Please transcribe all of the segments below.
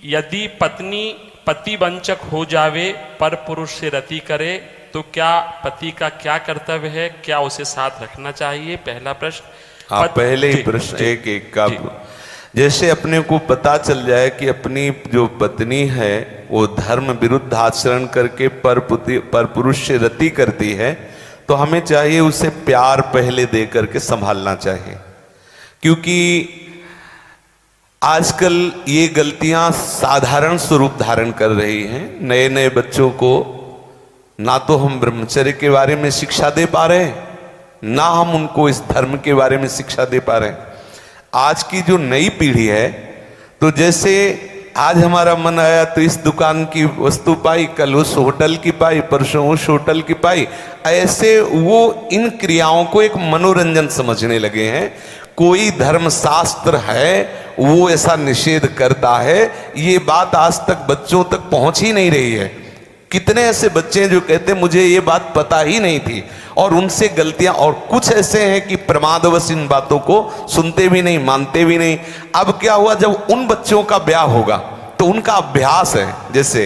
यदि पत्नी पति वंचक हो जावे पर पुरुष से रति करे तो क्या पति का क्या कर्तव्य है, क्या उसे साथ रखना चाहिए? पहला प्रश्न। आप पहले ही प्रश्न एक एक का, जैसे अपने को पता चल जाए कि अपनी जो पत्नी है वो धर्म विरुद्ध आचरण करके पर पुरुष से रति करती है, तो हमें चाहिए उसे प्यार पहले दे करके संभालना चाहिए। क्योंकि आजकल ये गलतियां साधारण स्वरूप धारण कर रही हैं। नए नए बच्चों को ना तो हम ब्रह्मचर्य के बारे में शिक्षा दे पा रहे हैं, ना हम उनको इस धर्म के बारे में शिक्षा दे पा रहे हैं। आज की जो नई पीढ़ी है, तो जैसे आज हमारा मन आया तो इस दुकान की वस्तु पाई, कल उस होटल की पाई, परसों उस होटल की पाई, ऐसे वो इन क्रियाओं को एक मनोरंजन समझने लगे हैं। कोई धर्मशास्त्र है वो ऐसा निषेध करता है, ये बात आज तक बच्चों तक पहुंच ही नहीं रही है। कितने ऐसे बच्चे हैं जो कहते हैं मुझे ये बात पता ही नहीं थी, और उनसे गलतियां, और कुछ ऐसे हैं कि प्रमादवश इन बातों को सुनते भी नहीं, मानते भी नहीं। अब क्या हुआ, जब उन बच्चों का ब्याह होगा तो उनका अभ्यास है। जैसे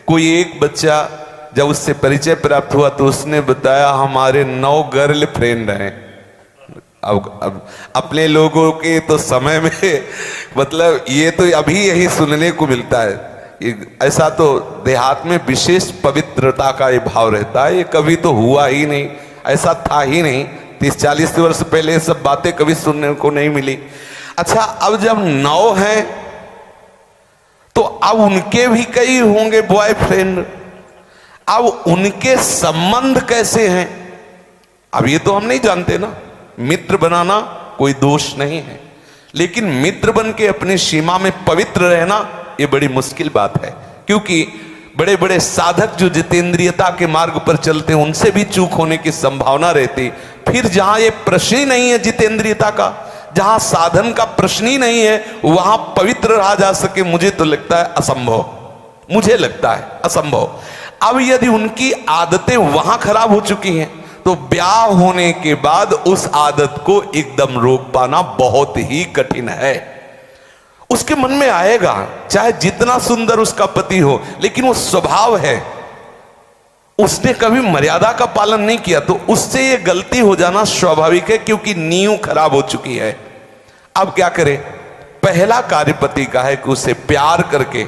कोई एक बच्चा जब उससे परिचय प्राप्त हुआ तो उसने बताया हमारे 9 गर्ल फ्रेंड हैं। अब अपने लोगों के तो समय में मतलब ये तो अभी यही सुनने को मिलता है। ऐसा तो देहात में विशेष पवित्रता का ये भाव रहता है, ये कभी तो हुआ ही नहीं, ऐसा था ही नहीं। 30-40 वर्ष पहले सब बातें कभी सुनने को नहीं मिली। अच्छा, अब जब 9 हैं तो अब उनके भी कई होंगे बॉयफ्रेंड। अब उनके संबंध कैसे हैं, अब ये तो हम नहीं जानते ना। मित्र बनाना कोई दोष नहीं है, लेकिन मित्र बन के अपनी सीमा में पवित्र रहना ये बड़ी मुश्किल बात है। क्योंकि बड़े बड़े साधक जो जितेंद्रियता के मार्ग पर चलते हैं उनसे भी चूक होने की संभावना रहती। फिर जहां ये प्रश्न ही नहीं है जितेंद्रियता का, जहां साधन का प्रश्न ही नहीं है, वहां पवित्र रहा जा सके, मुझे तो लगता है असंभव, मुझे लगता है असंभव। अब यदि उनकी आदतें वहां खराब हो चुकी हैं तो ब्याह होने के बाद उस आदत को एकदम रोक पाना बहुत ही कठिन है। उसके मन में आएगा, चाहे जितना सुंदर उसका पति हो, लेकिन वो स्वभाव है, उसने कभी मर्यादा का पालन नहीं किया, तो उससे ये गलती हो जाना स्वाभाविक है, क्योंकि नींव खराब हो चुकी है। अब क्या करे, पहला कार्य पति का है कि उसे प्यार करके,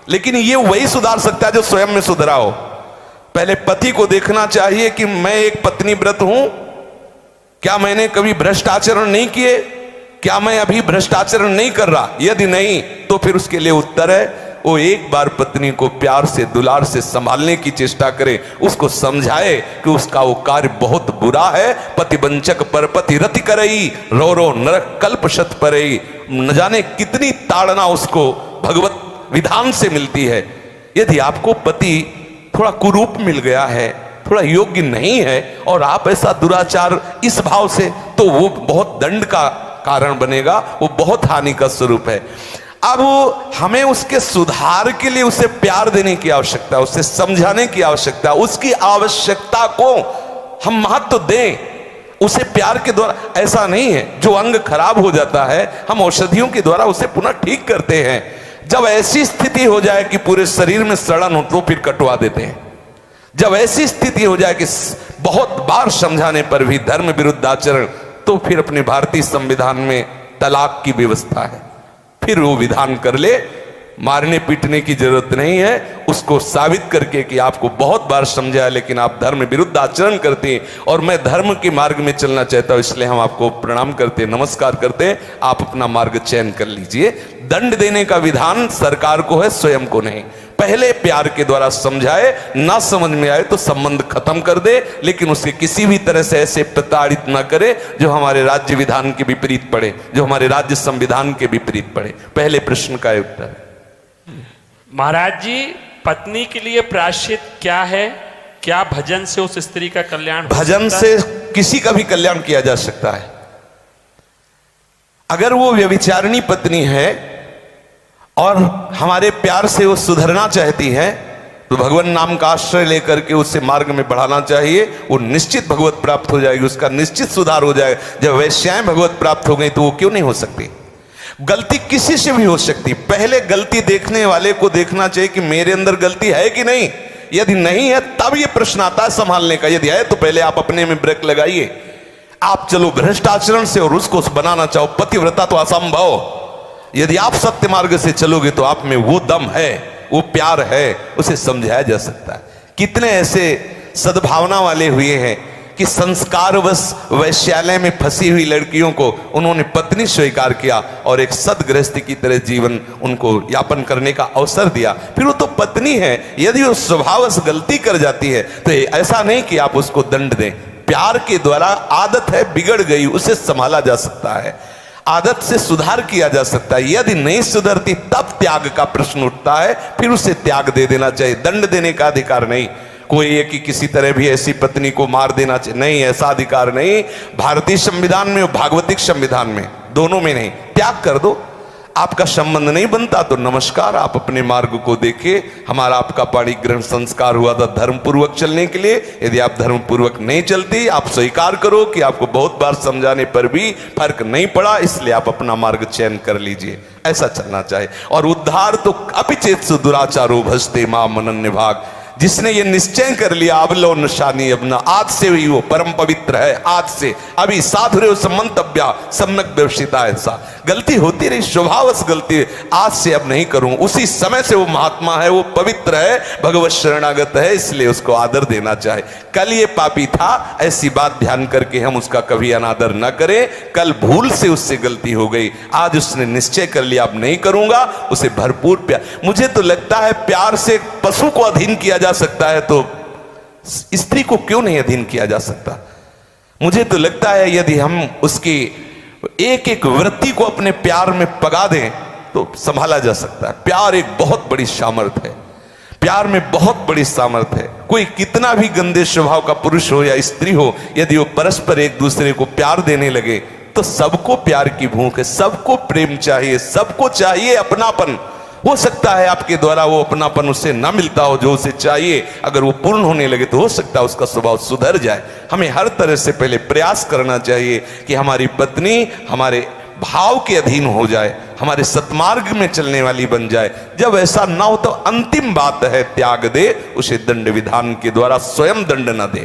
लेकिन ये वही सुधार सकता है जो स्वयं में सुधरा हो। पहले पति को देखना चाहिए कि मैं एक पत्नी व्रत हूं, क्या मैंने कभी भ्रष्ट आचरण नहीं किए, क्या मैं अभी भ्रष्ट आचरण नहीं कर रहा। यदि नहीं तो फिर उसके लिए उत्तर है वो एक बार पत्नी को प्यार से दुलार से संभालने की चेष्टा करे, उसको समझाए कि उसका वो कार्य बहुत बुरा है। पतिवंचक पर पति रति करई, रो रो नरक कल्प शत परई। न जाने कितनी ताड़ना उसको भगवत विधान से मिलती है। यदि आपको पति थोड़ा कुरूप मिल गया है, थोड़ा योग्य नहीं है, और आप ऐसा दुराचार इस भाव से, तो वो बहुत दंड का कारण बनेगा, वो बहुत हानि का स्वरूप है। अब हमें उसके सुधार के लिए उसे प्यार देने की आवश्यकता है, उसे समझाने की आवश्यकता है, उसकी आवश्यकता को हम महत्व दें, उसे प्यार के द्वारा। ऐसा नहीं है जो अंग खराब हो जाता है हम औषधियों के द्वारा उसे पुनः ठीक करते हैं। जब ऐसी स्थिति हो जाए कि पूरे शरीर में सड़न हो तो फिर कटवा देते हैं। जब ऐसी स्थिति हो जाए कि बहुत बार समझाने पर भी धर्म विरुद्ध आचरण, तो फिर अपने भारतीय संविधान में तलाक की व्यवस्था है, फिर वो विधान कर ले। मारने पीटने की जरूरत नहीं है, उसको साबित करके कि आपको बहुत बार समझाया लेकिन आप धर्म विरुद्ध आचरण करते हैं और मैं धर्म के मार्ग में चलना चाहता हूं, इसलिए हम आपको प्रणाम करते हैं, नमस्कार करते हैं, आप अपना मार्ग चयन कर लीजिए। दंड देने का विधान सरकार को है, स्वयं को नहीं। पहले प्यार के द्वारा समझाए, ना समझ में आए तो संबंध खत्म कर दे, लेकिन उसे किसी भी तरह से ऐसे प्रताड़ित ना करे जो हमारे राज्य विधान के विपरीत पड़े, जो हमारे राज्य संविधान के विपरीत पड़े। पहले प्रश्न का उत्तर। महाराज जी, पत्नी के लिए प्रायश्चित क्या है? क्या भजन से उस स्त्री का कल्याण? भजन से किसी का भी कल्याण किया जा सकता है। अगर वो व्यभिचारिणी पत्नी है और हमारे प्यार से वो सुधरना चाहती है तो भगवान नाम का आश्रय लेकर के उसे मार्ग में बढ़ाना चाहिए। वो निश्चित भगवत प्राप्त हो जाएगी, उसका निश्चित सुधार हो जाएगा। जब वैश्याएं भगवत प्राप्त हो गई तो वो क्यों नहीं हो सकती? गलती किसी से भी हो सकती, पहले गलती देखने वाले को देखना चाहिए कि मेरे अंदर गलती है कि नहीं। यदि नहीं है तब यह प्रश्न आता है संभालने का, यदि है तो पहले आप अपने में ब्रेक लगाइए। आप चलो भ्रष्ट आचरण से और उसको बनाना चाहो पतिव्रता तो असंभव। यदि आप सत्य मार्ग से चलोगे तो आप में वो दम है, वो प्यार है, उसे समझाया जा सकता है। कितने ऐसे सद्भावना वाले हुए हैं कि संस्कारवश वैश्यालय में फंसी हुई लड़कियों को उन्होंने पत्नी स्वीकार किया और एक सदगृहस्थी की तरह जीवन उनको यापन करने का अवसर दिया। फिर वो तो पत्नी है, यदि वो स्वभावश गलती कर जाती है तो ऐसा नहीं कि आप उसको दंड दें। प्यार के द्वारा, आदत है बिगड़ गई, उसे संभाला जा सकता है, आदत से सुधार किया जा सकता है। यदि नहीं सुधरती तब त्याग का प्रश्न उठता है, फिर उसे त्याग दे देना चाहिए। दंड देने का अधिकार नहीं। कोई है कि किसी तरह भी ऐसी पत्नी को मार देना चाहिए, नहीं, ऐसा अधिकार नहीं। भारतीय संविधान में और भागवतिक संविधान में, दोनों में नहीं। त्याग कर दो। आपका संबंध नहीं बनता तो नमस्कार, आप अपने मार्ग को देखिए। हमारा आपका पाणी ग्रहण संस्कार हुआ था धर्म पूर्वक चलने के लिए। यदि आप धर्म पूर्वक नहीं चलती, आप स्वीकार करो कि आपको बहुत बार समझाने पर भी फर्क नहीं पड़ा, इसलिए आप अपना मार्ग चयन कर लीजिए। ऐसा चलना चाहिए। और उद्धार तो अपिचेत दुराचारो भजते मां मनन्य भाग। जिसने ये निश्चय कर लिया अब लो नशानी अपना, आज से ही वो परम पवित्र है। आज से अभी साधुरेव समंतव्या सम्यक व्यवसिता। ऐसा गलती होती रही, स्वभावश गलती, आज से अब नहीं करूं। उसी समय से वो महात्मा है, वो पवित्र है, भगवत शरणागत है, इसलिए उसको आदर देना चाहे। कल ये पापी था, ऐसी बात ध्यान करके हम उसका कभी अनादर न करें। कल भूल से उससे गलती हो गई, आज उसने निश्चय कर लिया अब नहीं करूंगा, उसे भरपूर प्यार। मुझे तो लगता है प्यार से पशु को अधीन किया जा सकता है तो स्त्री को क्यों नहीं अधीन किया जा सकता। मुझे तो लगता है यदि हम उसकी एक एक वृत्ति को अपने प्यार में पगा दें तो संभाला जा सकता है। प्यार एक बहुत बड़ी सामर्थ्य है, प्यार में बहुत बड़ी सामर्थ्य है। कोई कितना भी गंदे स्वभाव का पुरुष हो या स्त्री हो, यदि वो परस्पर एक दूसरे को प्यार देने लगे तो सबको प्यार की भूख है, सबको प्रेम चाहिए, सबको चाहिए अपनापन। हो सकता है आपके द्वारा वो अपनापन उसे ना मिलता हो जो उसे चाहिए, अगर वो पूर्ण होने लगे तो हो सकता है उसका स्वभाव सुधर जाए। हमें हर तरह से पहले प्रयास करना चाहिए कि हमारी पत्नी हमारे भाव के अधीन हो जाए, हमारे सतमार्ग में चलने वाली बन जाए। जब ऐसा ना हो तो अंतिम बात है त्याग दे, उसे दंड विधान के द्वारा स्वयं दंड न दे।